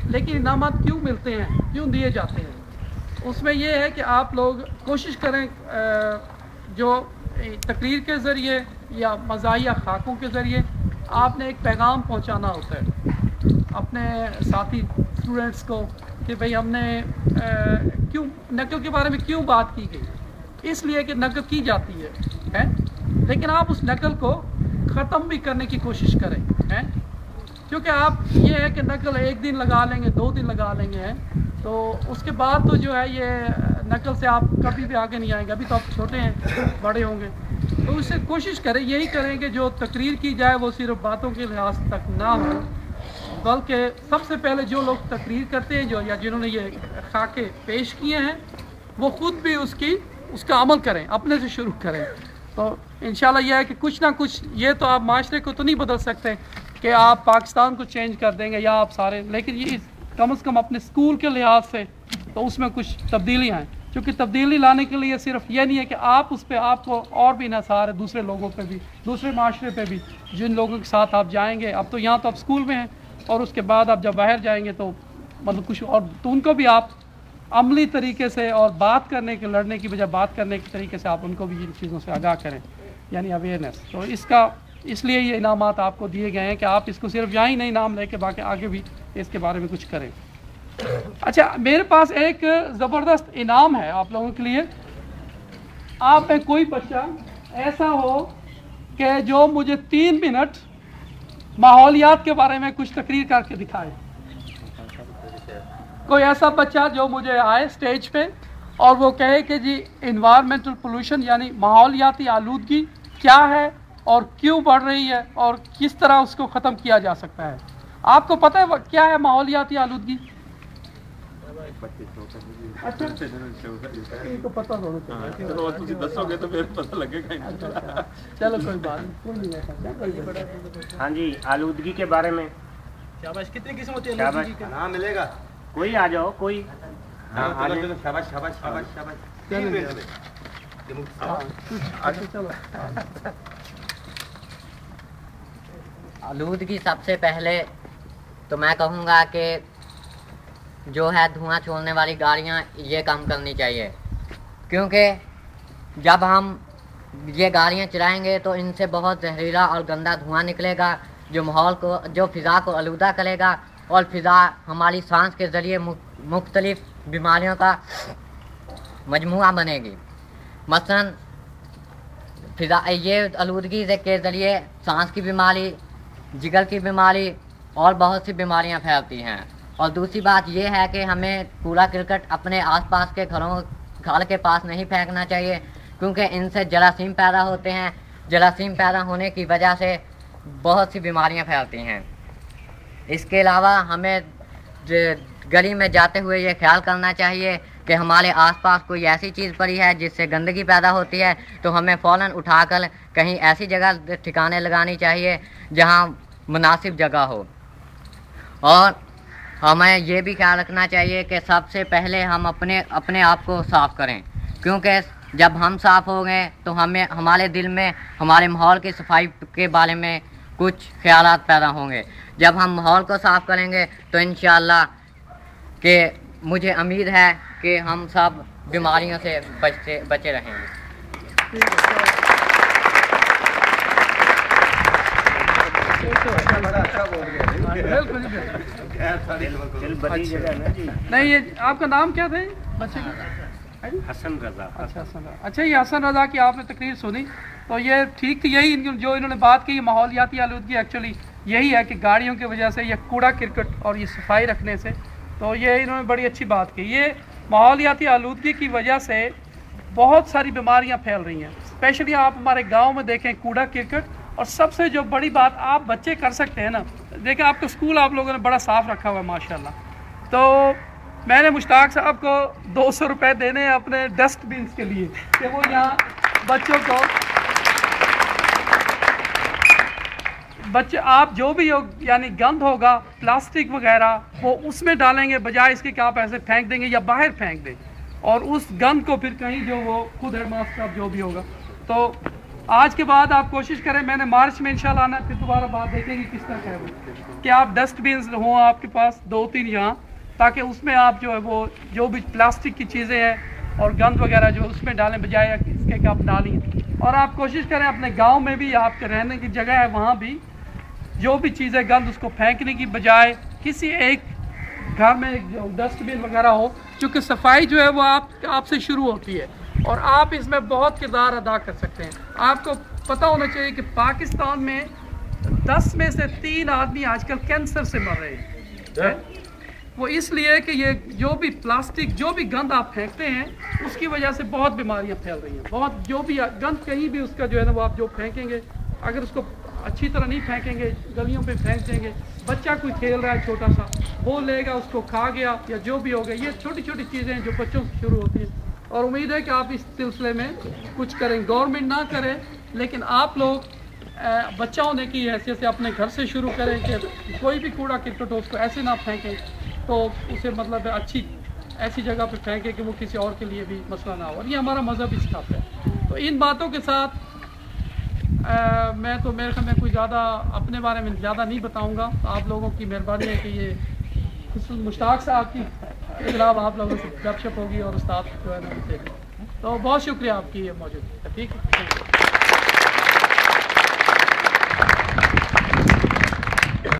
لیکن انعامات کیوں ملتے ہیں, کیوں دیے جاتے ہیں؟ اس میں یہ ہے کہ آپ لوگ کوشش کریں جو تقریر کے ذریعے یا مزاحیہ خاکوں کے ذریعے آپ نے ایک پیغام پہنچانا ہوتا ہے اپنے ساتھی اسٹوڈنٹس کو کہ بھئی ہم نے کیوں نقل کے بارے میں کیوں بات کی گئی. اس لیے کہ نقل کی جاتی ہے لیکن آپ اس نقل کو ختم بھی کرنے کی کوشش کریں کیونکہ آپ یہ ہے کہ نقل ایک دن لگا لیں گے, 2 دن لگا لیں گے تو اس کے بعد تو جو ہے یہ نقل سے آپ کبھی بھی آگے نہیں آئیں گے. ابھی تو آپ چھوٹے ہیں, بڑے ہوں گے, تو اس سے کوشش کریں, یہی کریں کہ جو تقریر کی جائے وہ صرف باتوں کے لحاظ تک نہ ہو بلکہ سب سے پہلے جو لوگ تقریر کرتے ہیں یا جنہوں نے یہ خاکے پیش کیے ہیں وہ خود بھی اس کا عمل کریں, اپنے سے شروع کریں. تو انشاءاللہ یہ ہے کہ کچھ نہ کچھ, یہ تو آپ معاشرے کو تو نہیں بدل سکتے کہ آپ پاکستان کو چینج کر دیں گے یا آپ سارے, لیکن یہ کم از کم اپنے اسکول کے لحاظ سے تو اس میں کچھ تبدیلیاں ہیں. کیونکہ تبدیلی لانے کے لیے صرف یہ نہیں ہے کہ آپ اس پہ آپ کو اور بھی انحصار ہے دوسرے لوگوں پہ بھی, دوسرے معاشرے پہ بھی, جن لوگوں کے ساتھ آپ جائیں گے. اب تو یہاں تو آپ اسکول میں ہیں اور اس کے بعد آپ جب باہر جائیں گے تو مطلب کچھ اور, تو ان کو بھی آپ عملی طریقے سے اور بات کرنے کے, لڑنے کی بجائے بات کرنے کے طریقے سے آپ ان کو بھی ان چیزوں سے آگاہ کریں, یعنی اویئرنیس. تو اس لیے یہ انعامات آپ کو دیے گئے ہیں کہ آپ اس کو صرف یہاں ہی نہیں انعام لے کے باقی آگے بھی اس کے بارے میں کچھ کریں. اچھا, میرے پاس ایک زبردست انعام ہے آپ لوگوں کے لیے. آپ میں کوئی بچہ ایسا ہو کہ جو مجھے 3 منٹ ماحولیات کے بارے میں کچھ تقریر کر کے دکھائے. کوئی ایسا بچہ جو مجھے آئے اسٹیج پہ اور وہ کہے کہ جی انوائرمنٹل پولوشن یعنی ماحولیاتی آلودگی کیا ہے اور کیوں بڑھ رہی ہے اور کس طرح اس کو ختم کیا جا سکتا ہے. آپ کو پتہ ہے کیا ہے ماحولیاتی آلودگی؟ اچھا, کو پتہ ہونا چلو کوئی بات نہیں. ہاں جی, آلودگی کے بارے میں کتنی قسم ہوتی ہے آلودگی کا؟ ہاں ملے گا, کوئی آ جاؤ, کوئی شاباش شاباش شاباش شاباش. آلودگی سب سے پہلے تو میں کہوں گا کہ جو ہے دھواں چھوڑنے والی گاڑیاں یہ کم کرنی چاہیے, کیونکہ جب ہم یہ گاڑیاں چلائیں گے تو ان سے بہت زہریلا اور گندا دھواں نکلے گا جو ماحول کو, جو فضا کو آلودہ کرے گا اور فضا ہماری سانس کے ذریعے مختلف بیماریوں کا مجموعہ بنے گی. مثلاً فضا یہ آلودگی کے ذریعے سانس کی بیماری, جگر کی بیماری اور بہت سی بیماریاں پھیلتی ہیں. اور دوسری بات یہ ہے کہ ہمیں کوڑا کرکٹ اپنے آس پاس کے گھر کے پاس نہیں پھینکنا چاہیے کیونکہ ان سے جراثیم پیدا ہوتے ہیں. جراثیم پیدا ہونے کی وجہ سے بہت سی بیماریاں پھیلتی ہیں. اس کے علاوہ ہمیں گلی میں جاتے ہوئے یہ خیال کرنا چاہیے کہ ہمارے آس پاس کوئی ایسی چیز پڑی ہے جس سے گندگی پیدا ہوتی ہے تو ہمیں فوراً اٹھا کر کہیں ایسی جگہ ٹھکانے لگانی چاہیے جہاں مناسب جگہ ہو. اور ہمیں یہ بھی خیال رکھنا چاہیے کہ سب سے پہلے ہم اپنے آپ کو صاف کریں کیونکہ جب ہم صاف ہو گئے تو ہمارے دل میں ہمارے ماحول کی صفائی کے بارے میں کچھ خیالات پیدا ہوں گے. جب ہم ماحول کو صاف کریں گے تو انشاءاللہ کہ مجھے امید ہے کہ ہم سب بیماریوں سے بچے رہیں گے. نہیں, یہ آپ کا نام کیا تھا بچے کا؟ حسن رضا. اچھا, یہ حسن رضا کی آپ نے تقریر سنی تو یہ ٹھیک تھی. یہی جو انہوں نے بات کی ماحولیاتی آلودگی ایکچولی یہی ہے کہ گاڑیوں کی وجہ سے یا کوڑا کرکٹ اور یہ صفائی رکھنے سے, تو یہ انہوں نے بڑی اچھی بات کی. یہ ماحولیاتی آلودگی کی وجہ سے بہت ساری بیماریاں پھیل رہی ہیں. اسپیشلی آپ ہمارے گاؤں میں دیکھیں کوڑا کرکٹ, اور سب سے جو بڑی بات آپ بچے کر سکتے ہیں نا, دیکھیں آپ کا اسکول آپ لوگوں نے بڑا صاف رکھا ہوا ہے ماشاءاللہ. تو میں نے مشتاق صاحب کو 200 روپے دینے ہیں اپنے ڈسٹ بینس کے لیے کہ وہ یہاں بچوں کو آپ جو بھی یعنی گند ہوگا پلاسٹک وغیرہ وہ اس میں ڈالیں گے بجائے اس کے کہ آپ ایسے پھینک دیں گے یا باہر پھینک دیں, اور اس گند کو پھر کہیں جو وہ خود ہیڈ ماسٹر صاحب جو بھی ہوگا تو آج کے بعد آپ کوشش کریں, میں نے مارچ میں انشاءاللہ آنا, پھر دوبارہ بات دیکھیں گے کس طرح ہے وہ, کہ آپ ڈسٹ بینز ہوں آپ کے پاس 2-3 یہاں, تاکہ اس میں آپ جو ہے وہ جو بھی پلاسٹک کی چیزیں ہیں اور گند وغیرہ جو اس میں ڈالیں بجائے اس کے کہ آپ ڈالیں. اور آپ کوشش کریں اپنے گاؤں میں بھی, آپ کے رہنے کی جگہ ہے وہاں بھی, جو بھی چیزیں گند اس کو پھینکنے کی بجائے کسی ایک گھر میں جو ڈسٹ بین وغیرہ ہو, کیونکہ صفائی جو ہے وہ آپ سے شروع ہوتی ہے اور آپ اس میں بہت کردار ادا کر سکتے ہیں. آپ کو پتہ ہونا چاہیے کہ پاکستان میں 10 میں سے 3 آدمی آج کل کینسر سے مر رہے ہیں. وہ اس لیے کہ یہ جو بھی پلاسٹک جو بھی گند آپ پھینکتے ہیں اس کی وجہ سے بہت بیماریاں پھیل رہی ہیں. بہت جو بھی گند کہیں بھی اس کا جو ہے نا وہ آپ جو پھینکیں گے, اگر اس کو اچھی طرح نہیں پھینکیں گے, گلیوں پہ پھینک دیں گے, بچہ کوئی کھیل رہا ہے چھوٹا سا, وہ لے گا اس کو کھا گیا یا جو بھی ہو گیا. یہ چھوٹی چھوٹی چیزیں ہیں جو بچوں سے شروع ہوتی ہیں, اور امید ہے کہ آپ اس سلسلے میں کچھ کریں. گورنمنٹ نہ کرے لیکن آپ لوگ بچہ ہونے کی حیثیت سے اپنے گھر سے شروع کریں کہ کوئی بھی کوڑا کرکٹ ہو اس کو ایسے نہ پھینکیں, تو اسے مطلب اچھی ایسی جگہ پہ پھینکیں کہ وہ کسی اور کے لیے بھی مسئلہ نہ ہو. اور یہ ہمارا مذہب ہی سکھاتا ہے. تو ان باتوں کے ساتھ میں تو میرے خیال میں کوئی زیادہ اپنے بارے میں زیادہ نہیں بتاؤں گا. آپ لوگوں کی مہربانی ہے کہ یہ مشتاق صاحب کی خلاف آپ لوگوں سے گپ شپ ہوگی اور استاد جو ہے نا, تو بہت شکریہ آپ کی یہ موجودگی. ٹھیک ہے.